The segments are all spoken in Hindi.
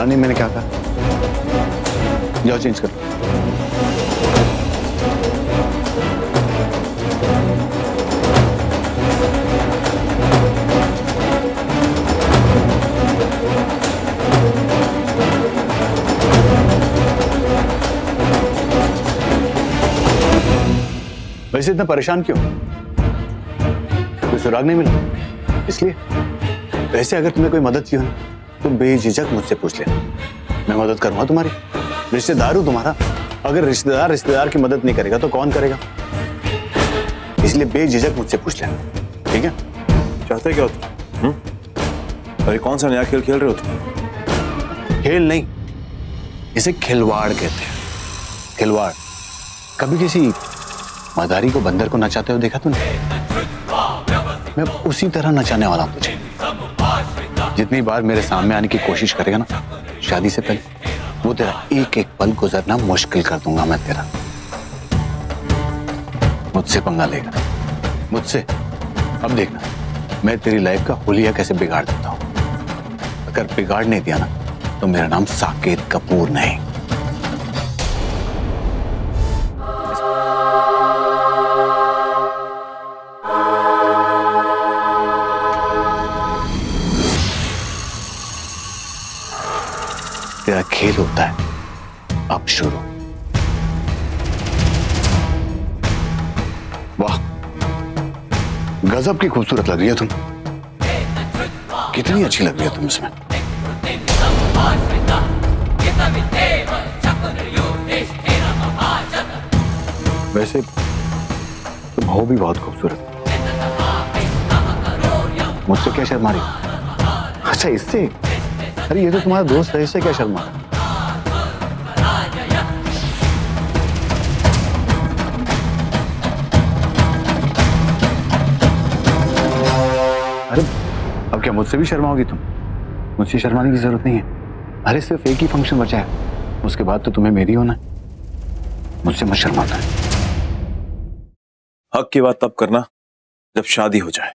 सुना नहीं मैंने क्या कहा? जाओ चेंज कर लो। वैसे इतना परेशान क्यों? कोई सुराग नहीं मिला इसलिए? वैसे अगर तुम्हें कोई मदद की हो तो बेझिझक मुझसे पूछ लेना, मैं मदद करूंगा तुम्हारी। रिश्तेदार हूं तुम्हारा, अगर रिश्तेदार की मदद नहीं करेगा तो कौन करेगा? इसलिए बेझिझक मुझसे पूछ लेना, ठीक है? चाहते क्या हो तुम? अरे कौन सा नया खेल खेल रहे हो तुम? खेल नहीं, इसे खिलवाड़ कहते हैं। खिलवाड़। कभी किसी मदारी को बंदर को नचाते हुए देखा तूने? मैं उसी तरह नचाने वाला हूं तुझे। जितनी बार मेरे सामने आने की कोशिश करेगा ना शादी से पहले, वो तेरा एक एक पल गुजरना मुश्किल कर दूंगा मैं तेरा। मुझसे पंगा लेगा, मुझसे। अब देखना मैं तेरी लाइफ का हुलिया कैसे बिगाड़ देता हूं। अगर बिगाड़ नहीं दिया ना तो मेरा नाम साकेत कपूर नहीं। तेरा खेल होता है अब शुरू। वाह, गजब की खूबसूरत लग रही है तुम। कितनी अच्छी लग रही है तुम इसमें। वैसे तुम हो भी बहुत खूबसूरत। मुझसे क्या शर्मा रही? अच्छा इससे? अरे ये तो तुम्हारा दोस्त है, इससे क्या शर्मा? अरे अब क्या मुझसे भी शर्माओगी तुम? मुझसे शर्माने की जरूरत नहीं है। अरे सिर्फ एक ही फंक्शन बचा है, उसके बाद तो तुम्हें मेरी होना है। मुझसे मत शर्माना है। हक की बात तब करना जब शादी हो जाए।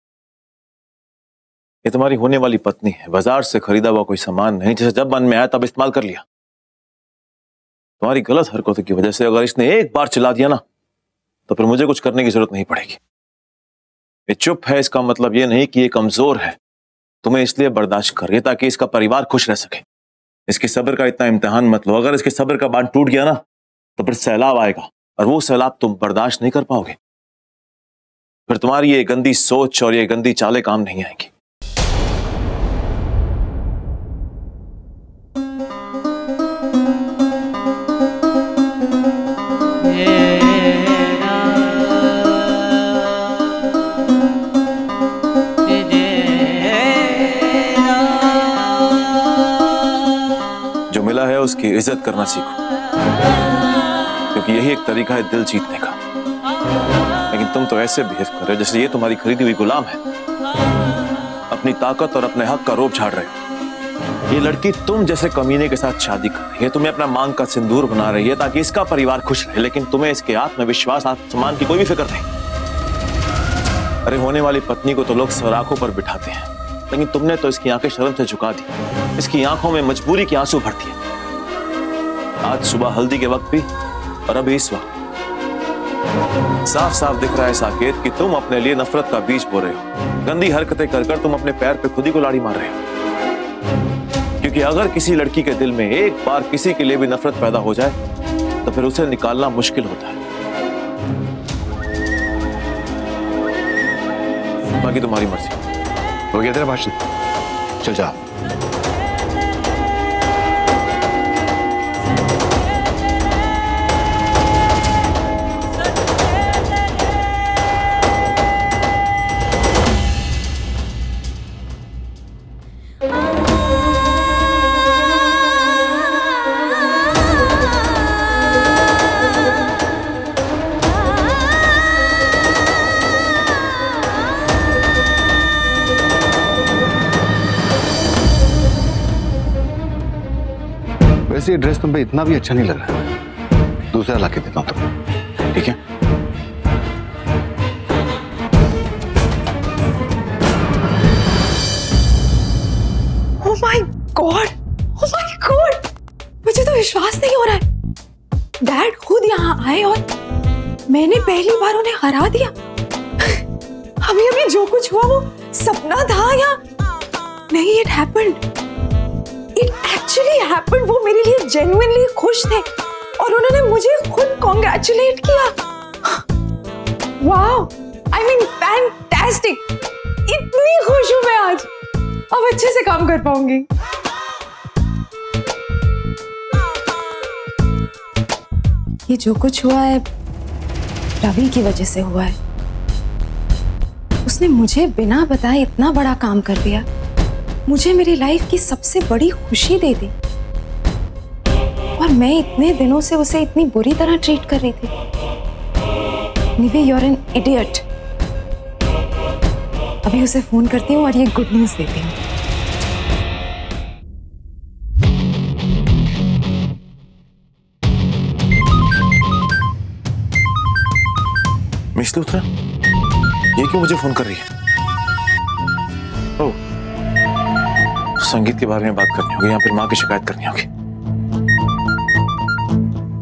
ये तुम्हारी होने वाली पत्नी है, बाजार से खरीदा हुआ कोई सामान नहीं जिसे जब मन में आया तब इस्तेमाल कर लिया। तुम्हारी गलत हरकतों की वजह से अगर इसने एक बार चिल्ला दिया ना तो फिर मुझे कुछ करने की जरूरत नहीं पड़ेगी। ये चुप है इसका मतलब ये नहीं कि ये कमजोर है, तुम्हें इसलिए बर्दाश्त कर रही है ताकि इसका परिवार खुश रह सके। इसके सब्र का इतना इम्तिहान मत लो। अगर इसके सब्र का बांध टूट गया ना तो फिर सैलाब आएगा और वो सैलाब तुम बर्दाश्त नहीं कर पाओगे। फिर तुम्हारी ये गंदी सोच और ये गंदी चालें काम नहीं आएंगी। जो मिला है उसकी इज्जत करना सीखो, क्योंकि यही एक तरीका है दिल जीतने का। लेकिन तुम तो ऐसे बिहेव कर रहे हो जैसे ये तुम्हारी खरीदी हुई गुलाम है। अपनी ताकत और अपने हक का रोब झाड़ रहे हो। ये लड़की तुम जैसे कमीने के साथ शादी कर रही है, तुम्हें अपना मांग का सिंदूर बना रही है ताकि इसका परिवार खुश रहे, लेकिन तुम्हें इसके आत्मविश्वास आत्मसम्मान की कोई भी फिक्र नहीं। अरे होने वाली पत्नी को तो लोग सराखों पर बिठाते हैं, लेकिन तुमने तो इसकी आंखें शर्म से झुका दी। इसकी आंखों में मजबूरी के आंसू भर दिए। आज सुबह हल्दी के वक्त भी और अभी इस वक्त साफ साफ दिख रहा है साकेत कि तुम अपने लिए नफरत का बीज बो रहे हो। गंदी हरकतें कर कर तुम अपने पैर पे खुद ही को लाड़ी मार रहे हो। क्योंकि अगर किसी लड़की के दिल में एक बार किसी के लिए भी नफरत पैदा हो जाए तो फिर उसे निकालना मुश्किल होता है। बाकी तुम्हारी मर्जी। हो गया तेरा भाषण, चल जा। वैसे ये ड्रेस तुम पे इतना भी अच्छा नहीं लग रहा, दूसरा लाके देता हूं तुम, ठीक है? Oh my God! Oh my God! मैंने पहली बार उन्हें हरा दिया। अभी अभी जो कुछ हुआ वो सपना था या नहीं? It happened, it actually happened. वो मेरे लिए जेन्युइनली खुश थे और उन्होंने मुझे खुद कॉन्ग्रेचुलेट किया। Wow, I mean fantastic. इतनी खुश हूं मैं आज, अब अच्छे से काम कर पाऊंगी। ये जो कुछ हुआ है रवि की वजह से हुआ है। उसने मुझे बिना बताए इतना बड़ा काम कर दिया, मुझे मेरी लाइफ की सबसे बड़ी खुशी दे दी, और मैं इतने दिनों से उसे इतनी बुरी तरह ट्रीट कर रही थी। निवी, यू आर एन इडियट। अभी उसे फोन करती हूँ और ये गुड न्यूज देती हूँ। मिस लूथरा, ये क्यों मुझे फोन कर रही है? ओह, संगीत के बारे में बात करनी होगी या फिर माँ की शिकायत करनी होगी।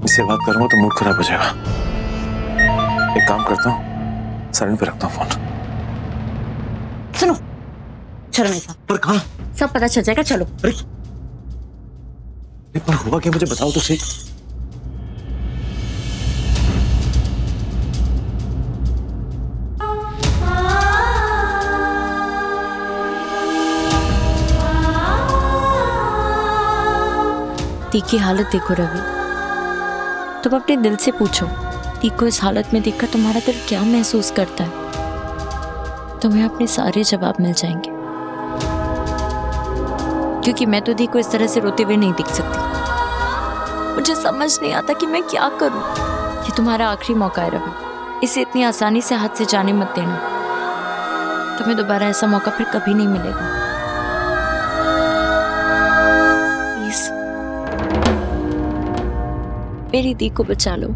इससे बात करूंगा तो मूड खराब हो जाएगा। एक काम करता हूँ, साइलेंट पे रखता हूँ फोन। सुनो, चलो नहीं साहब। पर कहाँ? सब पता चल जाएगा, चलो। अरे पर हुआ क्या, मुझे बताओ तो सही। ती की हालत देखो रवि, तुम अपने दिल से पूछो, ती को इस हालत में देखकर तुम्हारा दिल क्या महसूस करता है? तुम्हें अपने सारे जवाब मिल जाएंगे, क्योंकि मैं तो ती को इस तरह से रोते हुए नहीं देख सकती। मुझे समझ नहीं आता कि मैं क्या करूं। ये तुम्हारा आखिरी मौका है रवि, इसे इतनी आसानी से हाथ से जाने मत देना। तुम्हें दोबारा ऐसा मौका फिर कभी नहीं मिलेगा। प्लीज मेरी दी को बचा लो।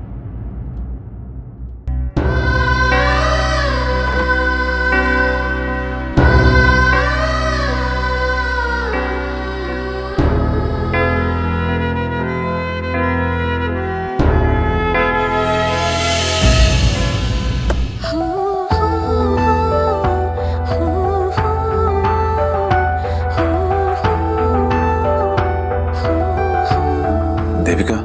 देविका,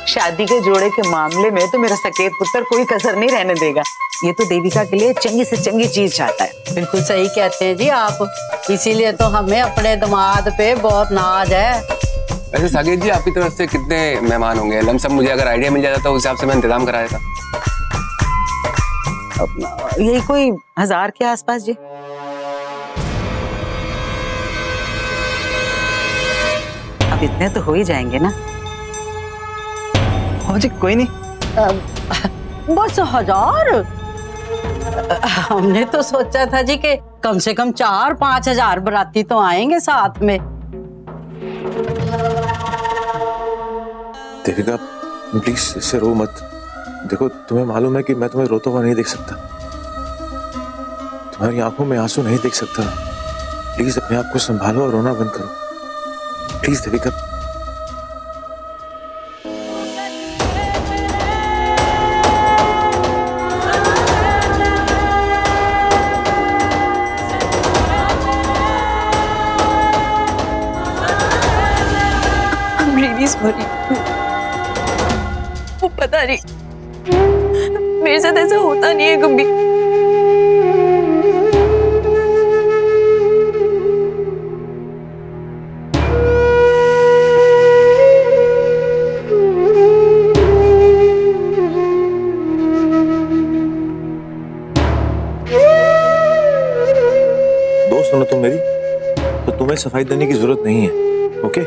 शादी के जोड़े के मामले में तो मेरा सकेत पुत्र कोई कसर नहीं रहने देगा। ये तो देविका के लिए चंगी से चंगी चीज चाहता है। बिल्कुल सही कहते हैं जी आप, इसीलिए तो हमें अपने दामाद पे बहुत नाज है। वैसे साकेत जी, आपकी तरफ से कितने मेहमान होंगे? लमसम मुझे अगर आइडिया मिल जाता तो उस हिसाब से मैं इंतजाम कराया था। यही कोई 1000 के आसपास जी। अब इतने तो हो ही जाएंगे ना? हाँ जी, कोई नहीं। बस 1000? हमने तो सोचा था जी कि कम से कम 4-5 हजार बराती तो आएंगे साथ में। देविका प्लीज इससे रो मत। देखो, तुम्हें मालूम है कि मैं तुम्हें रोता हुआ नहीं देख सकता, तुम्हारी आंखों में आंसू नहीं देख सकता। प्लीज अपने आप को संभालो और रोना बंद करो, प्लीज देविका। सॉरी, वो पता नहीं, मेरे साथ ऐसा होता नहीं है कभी। तुम्हें सफाई देने की जरूरत नहीं है। ओके,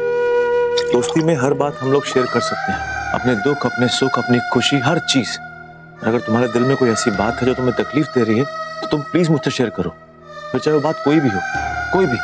दोस्ती में हर बात हम लोग शेयर कर सकते हैं, अपने दुख, अपने सुख, अपनी खुशी, हर चीज। अगर तुम्हारे दिल में कोई ऐसी बात है जो तुम्हें तकलीफ दे रही है तो तुम प्लीज मुझसे शेयर करो, फिर चाहे वो बात कोई भी हो, कोई भी।